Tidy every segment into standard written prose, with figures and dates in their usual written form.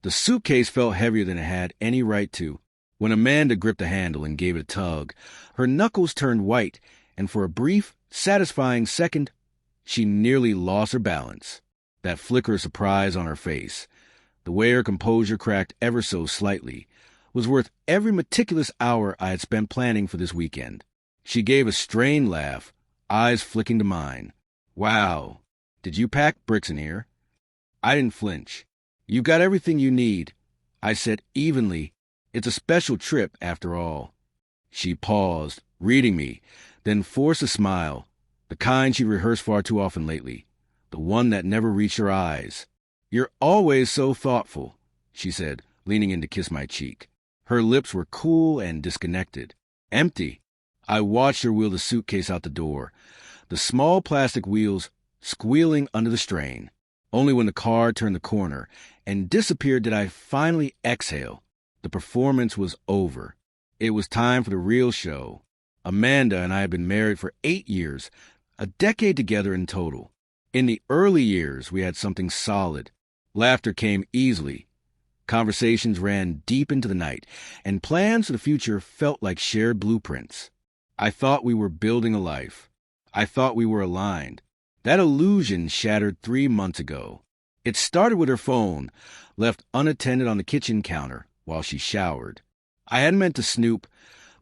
The suitcase felt heavier than it had any right to. When Amanda gripped the handle and gave it a tug, her knuckles turned white, and for a brief, satisfying second, she nearly lost her balance. That flicker of surprise on her face, the way her composure cracked ever so slightly, was worth every meticulous hour I had spent planning for this weekend. She gave a strained laugh, eyes flicking to mine. Wow, did you pack bricks in here? I didn't flinch. You got everything you need, I said evenly. It's a special trip, after all. She paused, reading me, then forced a smile, the kind she'd rehearsed far too often lately, the one that never reached her eyes. You're always so thoughtful, she said, leaning in to kiss my cheek. Her lips were cool and disconnected. Empty. I watched her wheel the suitcase out the door, the small plastic wheels squealing under the strain. Only when the car turned the corner and disappeared did I finally exhale. The performance was over. It was time for the real show. Amanda and I had been married for 8 years, a decade together in total. In the early years, we had something solid. Laughter came easily. Conversations ran deep into the night, and plans for the future felt like shared blueprints. I thought we were building a life. I thought we were aligned. That illusion shattered 3 months ago. It started with her phone, left unattended on the kitchen counter while she showered. I hadn't meant to snoop,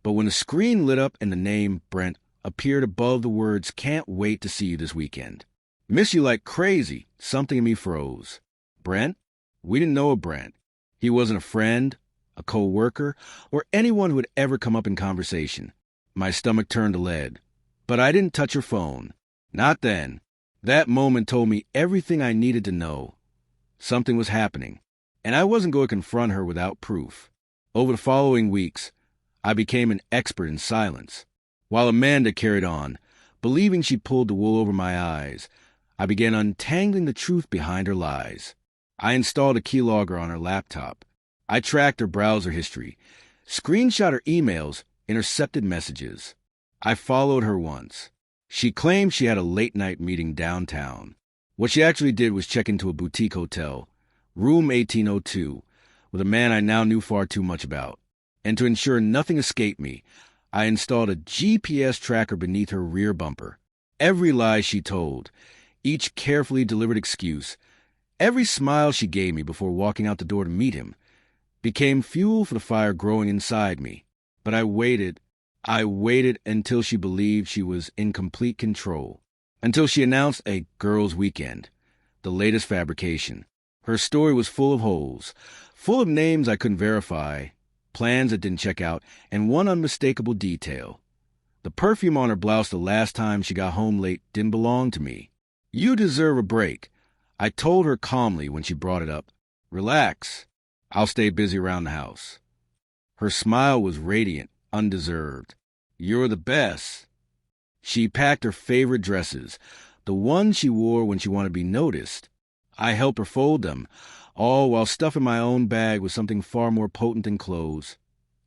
but when the screen lit up and the name, Brent, appeared above the words, "Can't wait to see you this weekend. Miss you like crazy," something in me froze. Brent? We didn't know a Brent. He wasn't a friend, a co-worker, or anyone who had ever come up in conversation. My stomach turned to lead. But I didn't touch her phone. Not then. That moment told me everything I needed to know. Something was happening, and I wasn't going to confront her without proof. Over the following weeks, I became an expert in silence. While Amanda carried on, believing she pulled the wool over my eyes, I began untangling the truth behind her lies. I installed a keylogger on her laptop. I tracked her browser history, screenshot her emails, intercepted messages. I followed her once. She claimed she had a late-night meeting downtown. What she actually did was check into a boutique hotel, room 1802, with a man I now knew far too much about. And to ensure nothing escaped me, I installed a GPS tracker beneath her rear bumper. Every lie she told, each carefully delivered excuse, every smile she gave me before walking out the door to meet him, became fuel for the fire growing inside me. But I waited until she believed she was in complete control, until she announced a girls' weekend, the latest fabrication. Her story was full of holes, full of names I couldn't verify, plans that didn't check out, and one unmistakable detail. The perfume on her blouse the last time she got home late didn't belong to me. You deserve a break, I told her calmly when she brought it up. Relax. I'll stay busy around the house. Her smile was radiant, undeserved. You're the best. She packed her favorite dresses, the ones she wore when she wanted to be noticed. I helped her fold them, all while stuffing my own bag with something far more potent than clothes.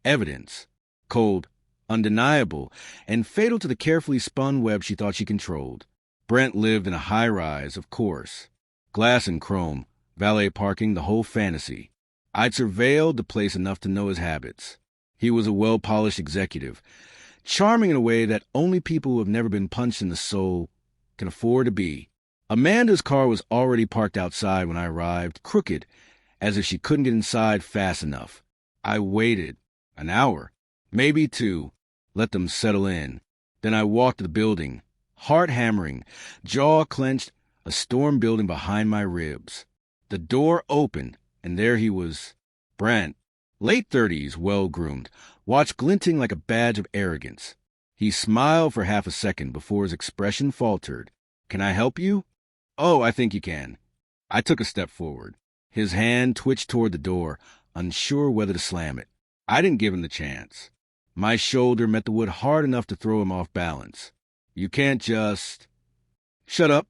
Evidence. Cold, undeniable, and fatal to the carefully spun web she thought she controlled. Brent lived in a high-rise, of course. Glass and chrome, valet parking, the whole fantasy. I'd surveilled the place enough to know his habits. He was a well-polished executive, charming in a way that only people who have never been punched in the soul can afford to be. Amanda's car was already parked outside when I arrived, crooked, as if she couldn't get inside fast enough. I waited. An hour, maybe 2, let them settle in. Then I walked to the building, heart hammering, jaw clenched, a storm building behind my ribs. The door opened, and there he was. Brent, late 30s, well-groomed, watch glinting like a badge of arrogance. He smiled for half a second before his expression faltered. Can I help you? Oh, I think you can. I took a step forward. His hand twitched toward the door, unsure whether to slam it. I didn't give him the chance. My shoulder met the wood hard enough to throw him off balance. You can't just... Shut up,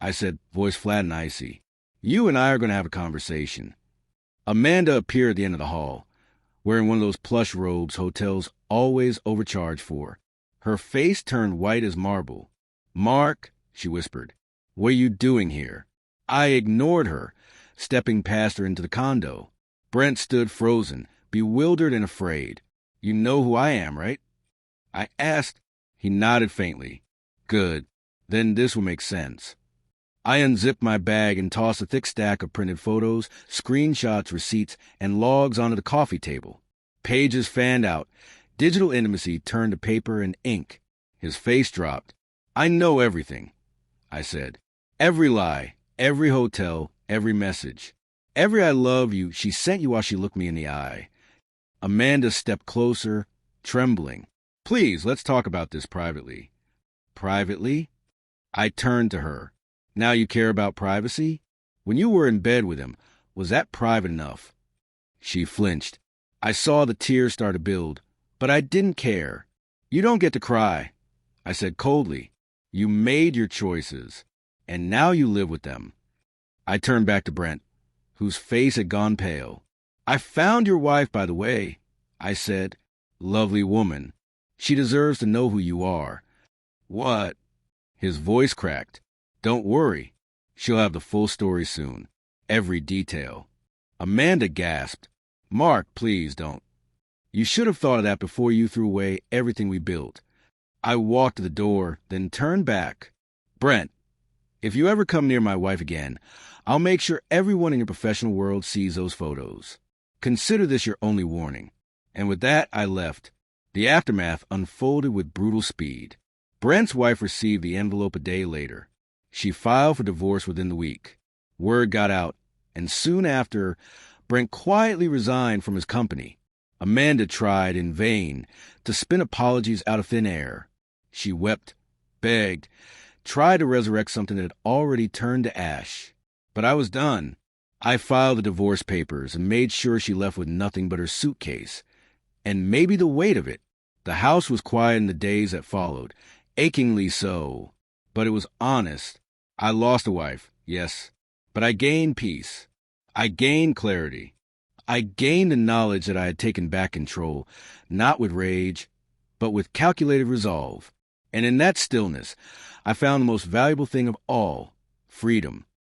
I said, voice flat and icy. You and I are going to have a conversation. Amanda appeared at the end of the hall, wearing one of those plush robes hotels always overcharge for. Her face turned white as marble. Mark, she whispered, what are you doing here? I ignored her, stepping past her into the condo. Brent stood frozen, bewildered and afraid. You know who I am, right? I asked. He nodded faintly. Good. Then this will make sense. I unzipped my bag and tossed a thick stack of printed photos, screenshots, receipts, and logs onto the coffee table. Pages fanned out. Digital intimacy turned to paper and ink. His face dropped. I know everything, I said. Every lie, every hotel, every message. Every I love you she sent you while she looked me in the eye. Amanda stepped closer, trembling. Please, let's talk about this privately. Privately? I turned to her. Now you care about privacy? When you were in bed with him, was that private enough? She flinched. I saw the tears start to build, but I didn't care. You don't get to cry, I said coldly. You made your choices, and now you live with them. I turned back to Brent, whose face had gone pale. I found your wife, by the way, I said. Lovely woman. She deserves to know who you are. What? His voice cracked. Don't worry. She'll have the full story soon. Every detail. Amanda gasped. Mark, please don't. You should have thought of that before you threw away everything we built. I walked to the door, then turned back. Brent, if you ever come near my wife again, I'll make sure everyone in your professional world sees those photos. Consider this your only warning. And with that, I left. The aftermath unfolded with brutal speed. Brent's wife received the envelope a day later. She filed for divorce within the week. Word got out, and soon after, Brent quietly resigned from his company. Amanda tried in vain to spin apologies out of thin air. She wept, begged, tried to resurrect something that had already turned to ash. But I was done. I filed the divorce papers and made sure she left with nothing but her suitcase. And maybe the weight of it. The house was quiet in the days that followed, achingly so. But it was honest. I lost a wife, yes, but I gained peace. I gained clarity. I gained the knowledge that I had taken back control, not with rage, but with calculated resolve. And in that stillness, I found the most valuable thing of all, freedom.